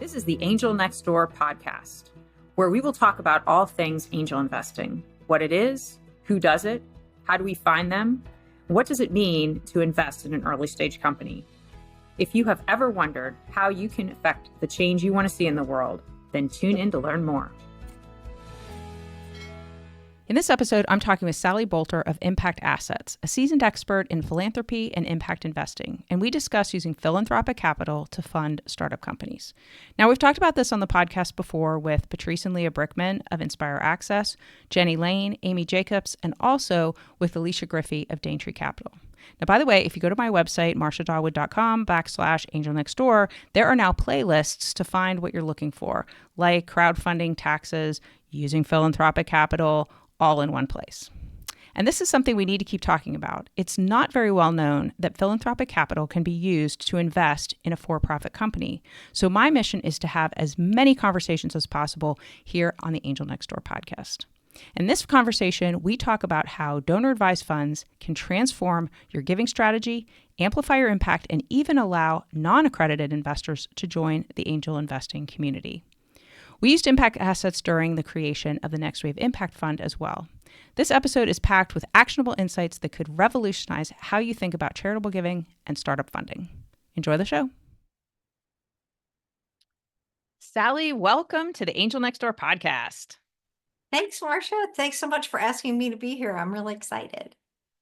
This is the Angel Next Door podcast, where we will talk about all things angel investing, what it is, who does it, how do we find them, what does it mean to invest in an early stage company. If you have ever wondered how you can affect the change you want to see in the world, then tune in to learn more. In this episode, I'm talking with Sally Boulter of Impact Assets, a seasoned expert in philanthropy and impact investing, and we discuss using philanthropic capital to fund startup companies. Now, we've talked about this on the podcast before with Patrice and Leah Brickman of Inspire Access, Jenny Lane, Amy Jacobs, and also with Alicia Griffey of Daintree Capital. Now, by the way, if you go to my website, marciadawood.com/Angel Next Door, there are now playlists to find what you're looking for, like crowdfunding, taxes, using philanthropic capital, all in one place. And this is something we need to keep talking about. It's not very well known that philanthropic capital can be used to invest in a for-profit company. So my mission is to have as many conversations as possible here on the Angel Next Door podcast. In this conversation, we talk about how donor-advised funds can transform your giving strategy, amplify your impact, and even allow non-accredited investors to join the angel investing community. We used Impact Assets during the creation of the Next Wave Impact Fund as well. This episode is packed with actionable insights that could revolutionize how you think about charitable giving and startup funding. Enjoy the show. Sally, welcome to the Angel Next Door podcast. Thanks, Marcia. Thanks so much for asking me to be here. I'm really excited.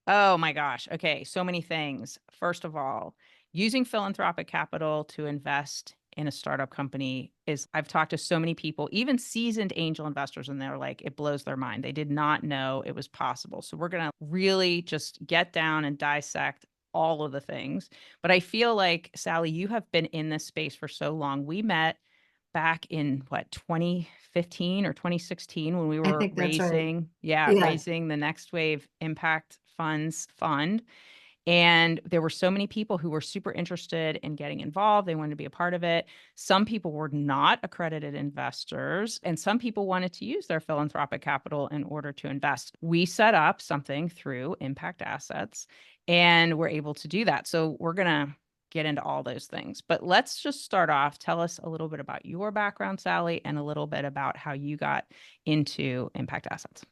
Oh my gosh. Okay, so many things. First of all, using philanthropic capital to invest in a startup company I've talked to so many people, even seasoned angel investors, and they're like, it blows their mind. They did not know it was possible. So we're going to really just get down and dissect all of the things. But I feel like, Sally, you have been in this space for so long. We met back in 2015 or 2016 when we were raising the Next Wave Impact Fund. And there were so many people who were super interested in getting involved. They wanted to be a part of it. Some people were not accredited investors, and some people wanted to use their philanthropic capital in order to invest. We set up something through Impact Assets, and we're able to do that. So we're going to get into all those things. But let's just start off. Tell us a little bit about your background, Sally, and a little bit about how you got into Impact Assets.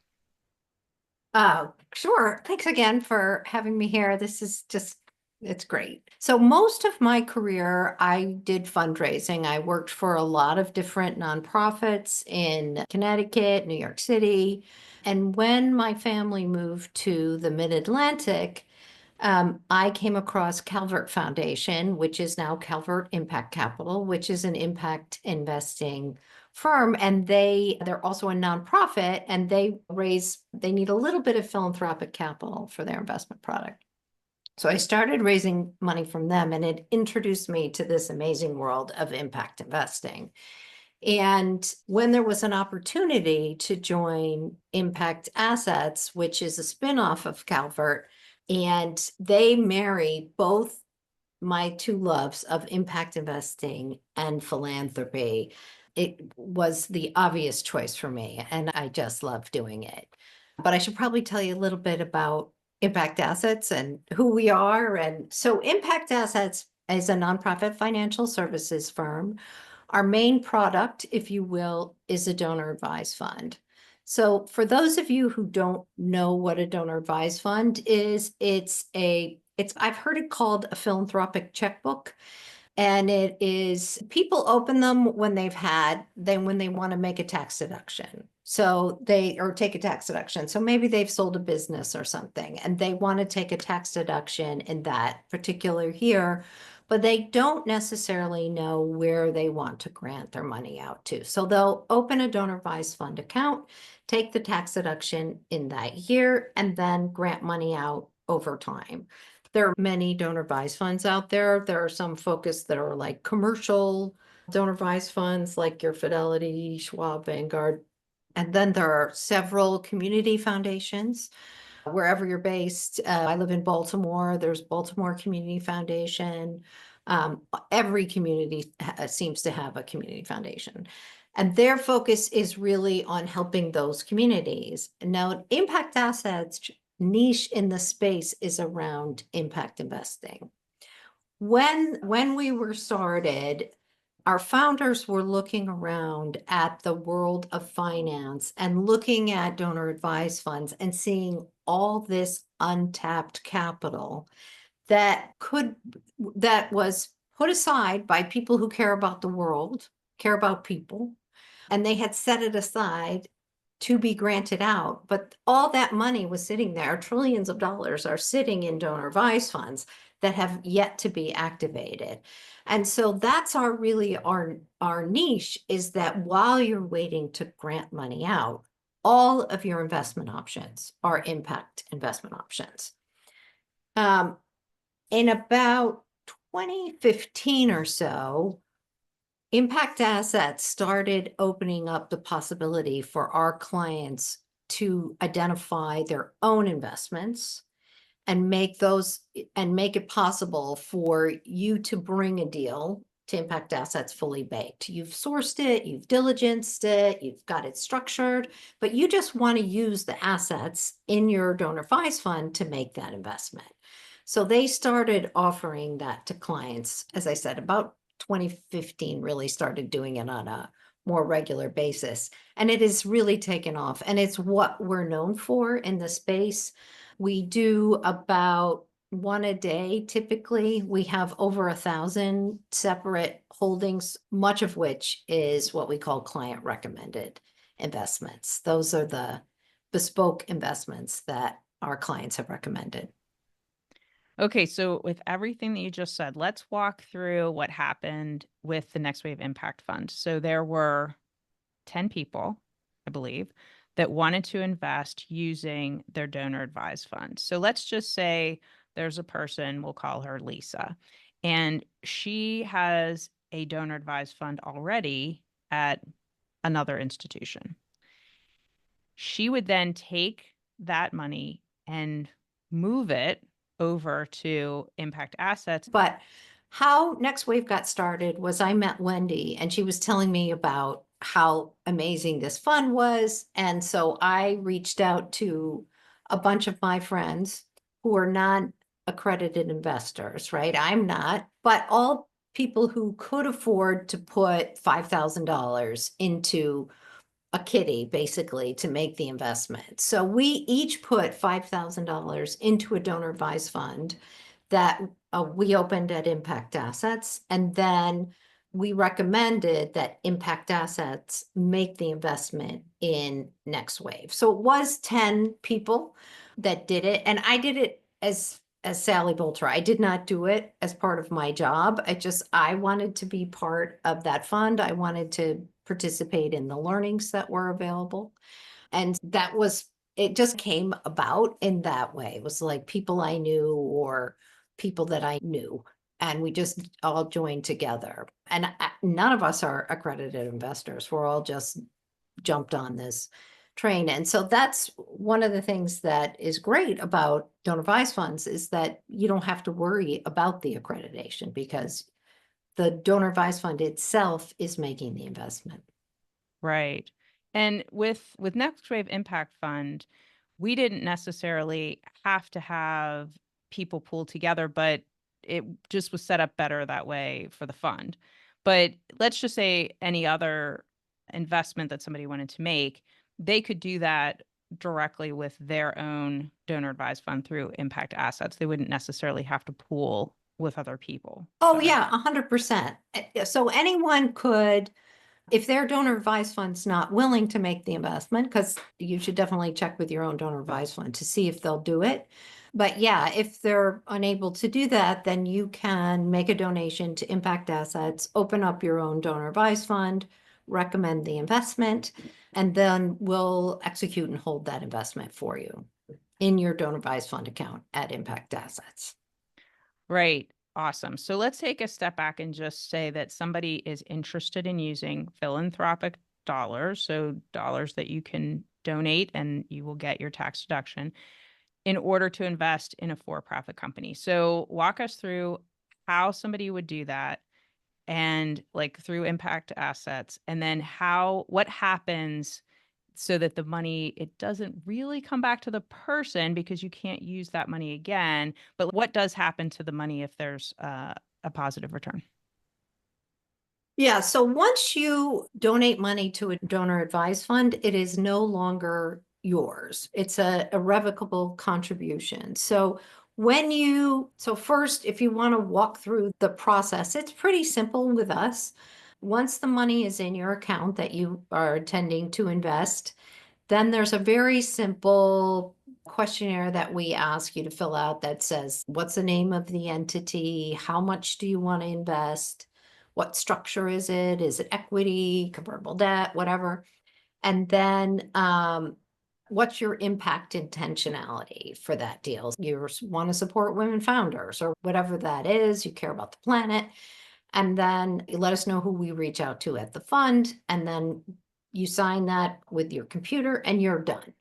Sure. Thanks again for having me here. This is it's great. So most of my career, I did fundraising. I worked for a lot of different nonprofits in Connecticut, New York City. And when my family moved to the Mid-Atlantic, I came across Calvert Foundation, which is now Calvert Impact Capital, which is an impact investing firm, and they're also a nonprofit, and they need a little bit of philanthropic capital for their investment product. So I started raising money from them, and it introduced me to this amazing world of impact investing. And when there was an opportunity to join Impact Assets, which is a spinoff of Calvert, and they marry both my two loves of impact investing and philanthropy, it was the obvious choice for me, and I just love doing it. But I should probably tell you a little bit about Impact Assets and who we are. And so Impact Assets is a nonprofit financial services firm. Our main product, if you will, is a donor advised fund. So for those of you who don't know what a donor advised fund is, I've heard it called a philanthropic checkbook. And it is, people open them when they want to make a tax deduction. Or take a tax deduction. So maybe they've sold a business or something and they want to take a tax deduction in that particular year, but they don't necessarily know where they want to grant their money out to. So they'll open a donor advised fund account, take the tax deduction in that year, and then grant money out over time. There are many donor advised funds out there. There are some focused that are like commercial donor advised funds, like your Fidelity, Schwab, Vanguard. And then there are several community foundations, wherever you're based. I live in Baltimore. There's Baltimore Community Foundation. Every community seems to have a community foundation. And their focus is really on helping those communities. Now, Impact Assets niche in the space is around impact investing. When we were started, our founders were looking around at the world of finance and looking at donor advised funds and seeing all this untapped capital that was put aside by people who care about the world, care about people, and they had set it aside to be granted out. But all that money was sitting there. Trillions of dollars are sitting in donor advised funds that have yet to be activated. And so that's our niche, is that while you're waiting to grant money out, all of your investment options are impact investment options. In about 2015 or so, impact assets started opening up the possibility for our clients to identify their own investments and make it possible for you to bring a deal to impact assets fully baked. You've sourced it, you've diligenced it, you've got it structured, but you just want to use the assets in your donor advised fund to make that investment. So they started offering that to clients, as I said, about 2015 really started doing it on a more regular basis. And it has really taken off. And it's what we're known for in the space. We do about one a day. Typically, we have over 1,000 separate holdings, much of which is what we call client recommended investments. Those are the bespoke investments that our clients have recommended. Okay, so with everything that you just said, let's walk through what happened with the Next Wave Impact Fund. So there were 10 people, I believe, that wanted to invest using their donor advised fund. So let's just say there's a person, we'll call her Lisa, and she has a donor advised fund already at another institution. She would then take that money and move it over to impact assets. But how Next Wave got started was I met Wendy and she was telling me about how amazing this fund was. And so I reached out to a bunch of my friends who are not accredited investors, right? I'm not, but all people who could afford to put $5,000 into a kitty basically to make the investment. So we each put $5,000 into a donor advised fund that we opened at Impact Assets. And then we recommended that Impact Assets make the investment in Next Wave. So it was 10 people that did it. And I did it as Sally Boulter. I did not do it as part of my job. I wanted to be part of that fund. I wanted to participate in the learnings that were available. And it just came about in that way. It was like people I knew or people that I knew. And we just all joined together. And none of us are accredited investors. We're all just jumped on this train. And so that's one of the things that is great about donor advised funds, is that you don't have to worry about the accreditation because the donor advised fund itself is making the investment. Right. And with Next Wave Impact Fund, we didn't necessarily have to have people pool together, but it just was set up better that way for the fund. But let's just say any other investment that somebody wanted to make, they could do that directly with their own donor advised fund through impact assets. They wouldn't necessarily have to pool with other people. Oh, yeah, 100%. So anyone could, if their donor advised fund's not willing to make the investment, because you should definitely check with your own donor advised fund to see if they'll do it. But yeah, if they're unable to do that, then you can make a donation to Impact Assets, open up your own donor advised fund, recommend the investment, and then we'll execute and hold that investment for you in your donor advised fund account at Impact Assets. Right. Awesome. So let's take a step back and just say that somebody is interested in using philanthropic dollars, so dollars that you can donate and you will get your tax deduction, in order to invest in a for-profit company. So walk us through how somebody would do that, and like through impact assets, and then what happens so that the money, it doesn't really come back to the person because you can't use that money again. But what does happen to the money if there's a positive return? Yeah, so once you donate money to a donor advised fund, it is no longer yours. It's a irrevocable contribution. So first, if you want to walk through the process, it's pretty simple with us. Once the money is in your account that you are intending to invest, then there's a very simple questionnaire that we ask you to fill out that says, what's the name of the entity? How much do you want to invest? What structure is it? Is it equity, convertible debt, whatever? And then what's your impact intentionality for that deal? You want to support women founders or whatever that is. You care about the planet. And then you let us know who we reach out to at the fund. And then you sign that with your computer and you're done.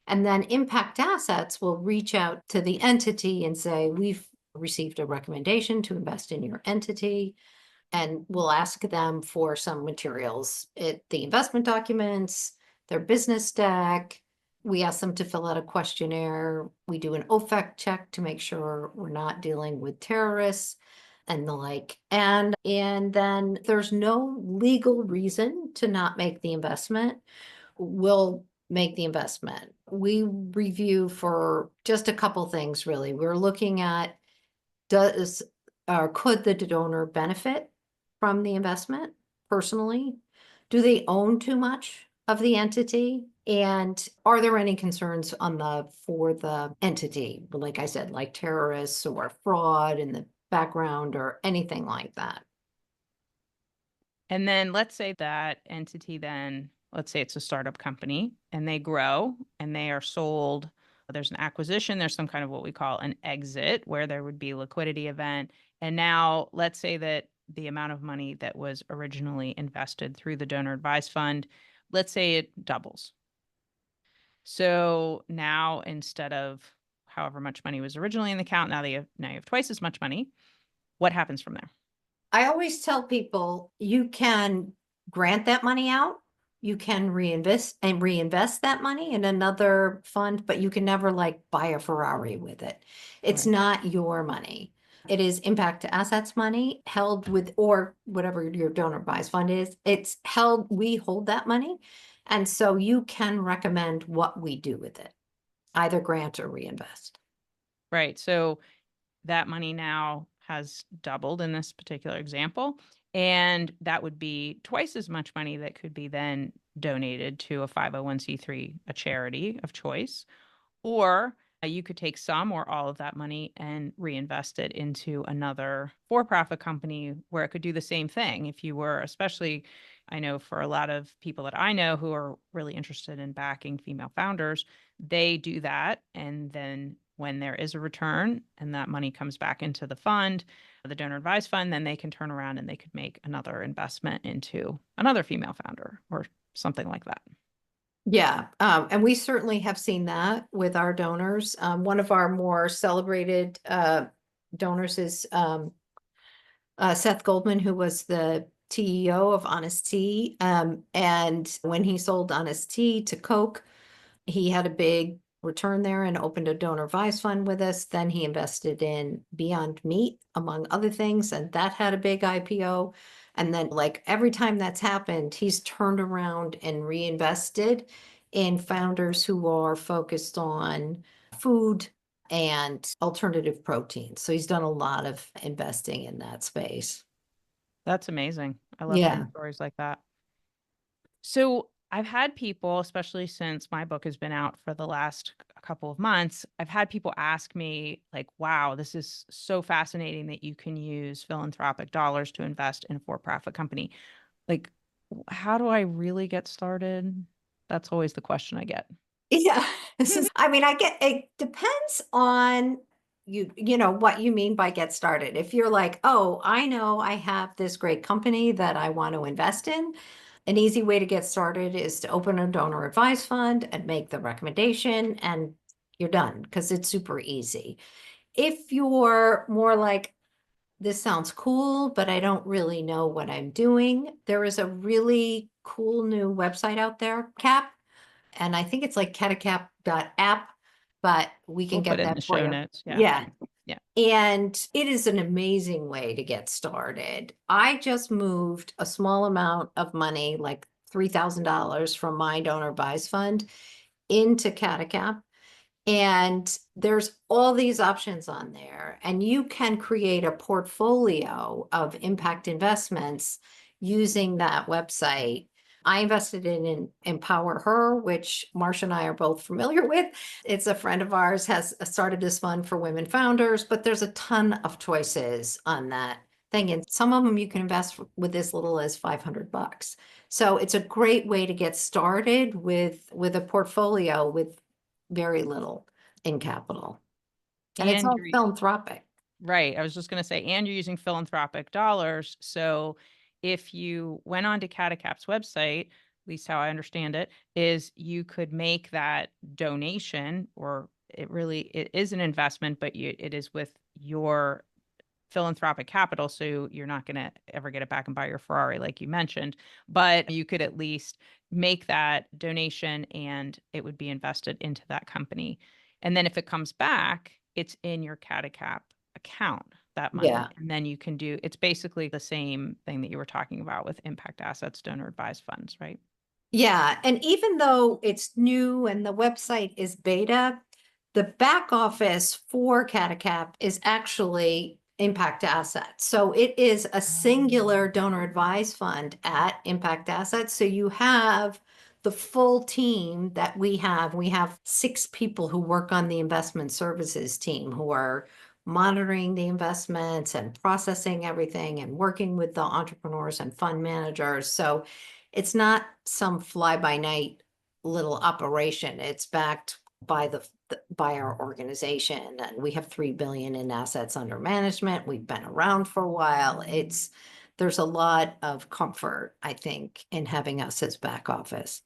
And then Impact Assets will reach out to the entity and say, we've received a recommendation to invest in your entity. And we'll ask them for some materials, the investment documents, their business deck. We ask them to fill out a questionnaire. We do an OFAC check to make sure we're not dealing with terrorists and the like. And then there's no legal reason to not make the investment. We'll make the investment. We review for just a couple things, really. We're looking at does or could the donor benefit from the investment personally? Do they own too much of the entity? And are there any concerns for the entity? Like I said, like terrorists or fraud in the background or anything like that. And then let's say that entity then, let's say it's a startup company and they grow and they are sold. There's an acquisition, there's some kind of what we call an exit where there would be a liquidity event. And now let's say that the amount of money that was originally invested through the donor advised fund, let's say it doubles. So now instead of however much money was originally in the account, now you have twice as much money. What happens from there? I always tell people you can grant that money out. You can reinvest that money in another fund, but you can never like buy a Ferrari with it. It's Right. not your money. It is impact assets money held with, or whatever your donor buys fund is. It's held, we hold that money. And so you can recommend what we do with it, either grant or reinvest. Right. So that money now has doubled in this particular example. And that would be twice as much money that could be then donated to a 501(c)(3), a charity of choice. Or you could take some or all of that money and reinvest it into another for profit company where it could do the same thing. If you were, especially, I know for a lot of people that I know who are really interested in backing female founders, they do that. And then when there is a return and that money comes back into the fund, the donor advised fund, then they can turn around and they could make another investment into another female founder or something like that. Yeah, and we certainly have seen that with our donors. One of our more celebrated donors is Seth Goldman, who was the CEO of Honest Tea. And when he sold Honest Tea to Coke, he had a big return there and opened a donor advised fund with us. Then he invested in Beyond Meat, among other things, and that had a big IPO. And then, like every time that's happened, he's turned around and reinvested in founders who are focused on food and alternative proteins. So he's done a lot of investing in that space. That's amazing. I love hearing Yeah. stories like that. So I've had people, especially since my book has been out for the last couple of months, I've had people ask me, like, wow, this is so fascinating that you can use philanthropic dollars to invest in a for profit company. Like, how do I really get started? That's always the question I get. Yeah. I mean, I get it depends on you know what you mean by get started. If you're like, oh, I know I have this great company that I want to invest in, an easy way to get started is to open a donor advised fund and make the recommendation, and you're done because it's super easy. If you're more like, this sounds cool, but I don't really know what I'm doing, there is a really cool new website out there, CAP, and I think it's like catacap.app, but we can We'll put get it in that the for show you. notes. Yeah. Yeah. Yeah. And it is an amazing way to get started. I just moved a small amount of money, like $3,000 from my donor advised fund into Catacap. And there's all these options on there, and you can create a portfolio of impact investments using that website. I invested in Empower Her, which Marcia and I are both familiar with. It's a friend of ours has started this fund for women founders, but there's a ton of choices on that thing. And some of them you can invest with as little as $500. So it's a great way to get started with a portfolio with very little in capital. And it's And all you're philanthropic. right. I was just going to say, and you're using philanthropic dollars. So if you went on to Catacap's website, at least how I understand it, is you could make that donation, or it is an investment, but it is with your philanthropic capital, so you're not going to ever get it back and buy your Ferrari like you mentioned, but you could at least make that donation and it would be invested into that company. And then if it comes back, it's in your Catacap account, that money. Yeah. And then you can do, it's basically the same thing that you were talking about with impact assets, donor advised funds, right? Yeah. And even though it's new and the website is beta, the back office for Catacap is actually Impact Assets. So it is a singular donor advised fund at Impact Assets. So you have the full team that we have. We have 6 people who work on the investment services team who are monitoring the investments and processing everything and working with the entrepreneurs and fund managers. So it's not some fly by night little operation. It's backed by by our organization, and we have 3 billion in assets under management. We've been around for a while. There's a lot of comfort, I think, in having us as back office.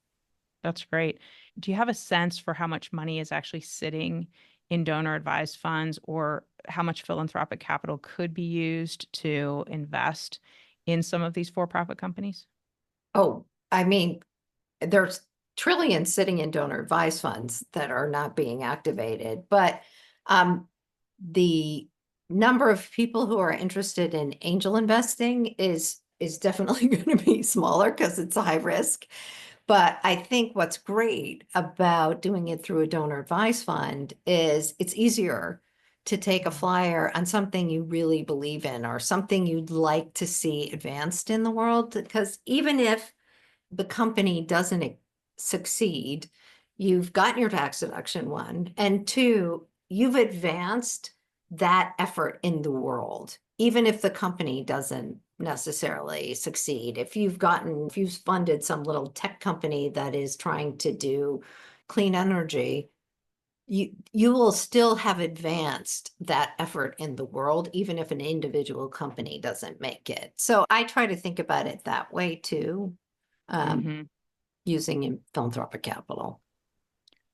That's great. Do you have a sense for how much money is actually sitting in donor advised funds, or how much philanthropic capital could be used to invest in some of these for-profit companies? Oh, I mean, there's trillions sitting in donor advised funds that are not being activated, but the number of people who are interested in angel investing is definitely going to be smaller because it's a high risk. But I think what's great about doing it through a donor advised fund is it's easier to take a flyer on something you really believe in or something you'd like to see advanced in the world. Because even if the company doesn't succeed, you've gotten your tax deduction, one, and two, you've advanced that effort in the world, even if the company doesn't necessarily succeed. If you've funded some little tech company that is trying to do clean energy, you will still have advanced that effort in the world, even if an individual company doesn't make it. So I try to think about it that way too, Hmm. using philanthropic capital.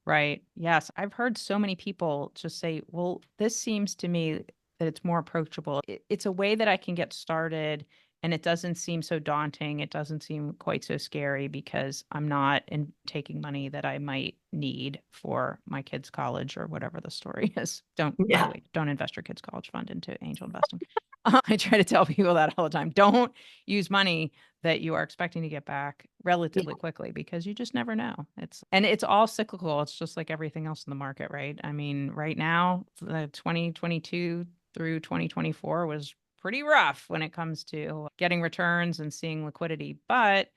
Right. Yes. I've heard so many people just say, well, this seems to me that it's more approachable. It's a way that I can get started and it doesn't seem so daunting. It doesn't seem quite so scary because I'm not taking money that I might need for my kids' college or whatever the story is. Don't, by the Yeah, way, don't invest your kids' college fund into angel investing. I try to tell people that all the time. Don't use money that you are expecting to get back relatively yeah, quickly because you just never know. It's all cyclical. It's just like everything else in the market, right? I mean, right now, the 2022 through 2024 was pretty rough when it comes to getting returns and seeing liquidity, but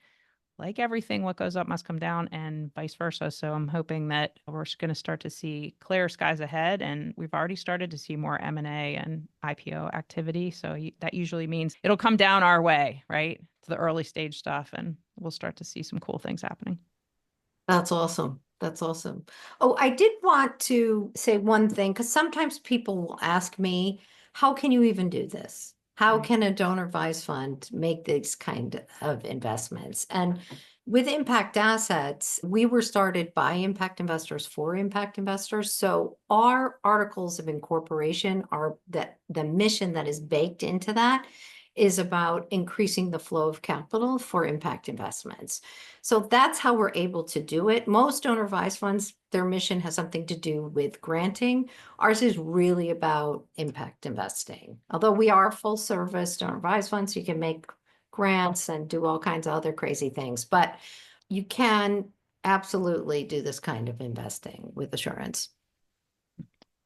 like everything, what goes up must come down and vice versa. So I'm hoping that we're going to start to see clearer skies ahead. And we've already started to see more M&A and IPO activity. So that usually means it'll come down our way, right? To the early stage stuff. And we'll start to see some cool things happening. that's awesome. That's awesome. Oh, I did want to say one thing because sometimes people will ask me, how can you even do this? How Right. can a donor advised fund make these kind of investments? And with impact assets, we were started by impact investors for impact investors. So our articles of incorporation are that the mission that is baked into that is about increasing the flow of capital for impact investments. So that's how we're able to do it. Most donor advised funds, their mission has something to do with granting. Ours is really about impact investing. Although we are full service donor advised funds, you can make grants and do all kinds of other crazy things, but you can absolutely do this kind of investing with assurance.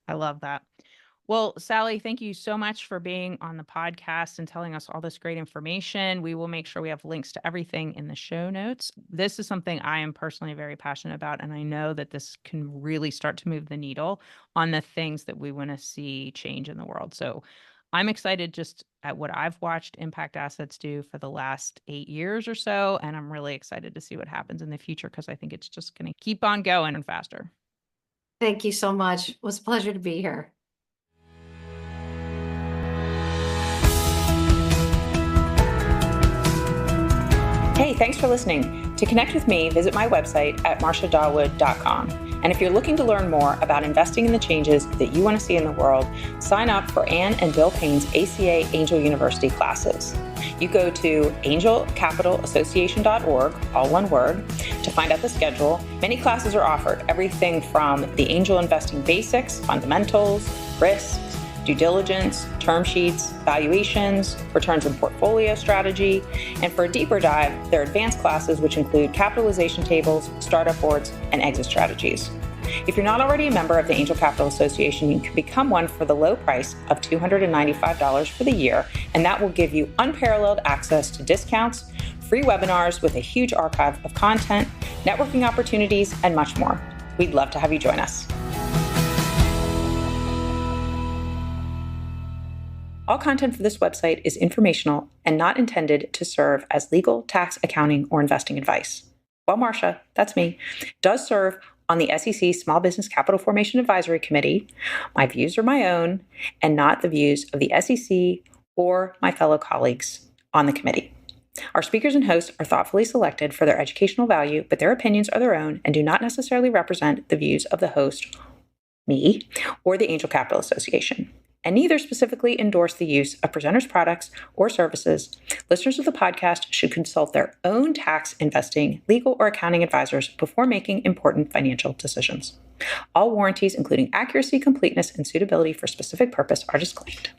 I love that. Well, Sally, thank you so much for being on the podcast and telling us all this great information. We will make sure we have links to everything in the show notes. This is something I am personally very passionate about, and I know that this can really start to move the needle on the things that we want to see change in the world. So I'm excited just at what I've watched impact assets do for the last 8 years or so, and I'm really excited to see what happens in the future because I think it's just going to keep on going and faster. Thank you so much. It was a pleasure to be here. Hey, thanks for listening. To connect with me, visit my website at marciadawood.com. And if you're looking to learn more about investing in the changes that you want to see in the world, sign up for Anne and Bill Payne's ACA Angel University classes. You go to angelcapitalassociation.org, all one word, to find out the schedule. Many classes are offered, everything from the angel investing basics, fundamentals, risks, due diligence, term sheets, valuations, returns and portfolio strategy, and for a deeper dive, there are advanced classes which include capitalization tables, startup boards, and exit strategies. If you're not already a member of the Angel Capital Association, you can become one for the low price of $295 for the year, and that will give you unparalleled access to discounts, free webinars with a huge archive of content, networking opportunities, and much more. We'd love to have you join us. All content for this website is informational and not intended to serve as legal, tax, accounting, or investing advice. Well, Marcia, that's me, does serve on the SEC Small Business Capital Formation Advisory Committee. My views are my own and not the views of the SEC or my fellow colleagues on the committee. Our speakers and hosts are thoughtfully selected for their educational value, but their opinions are their own and do not necessarily represent the views of the host, me, or the Angel Capital Association, and neither specifically endorse the use of presenters' products or services. Listeners of the podcast should consult their own tax, investing, legal, or accounting advisors before making important financial decisions. All warranties, including accuracy, completeness, and suitability for specific purpose, are disclaimed.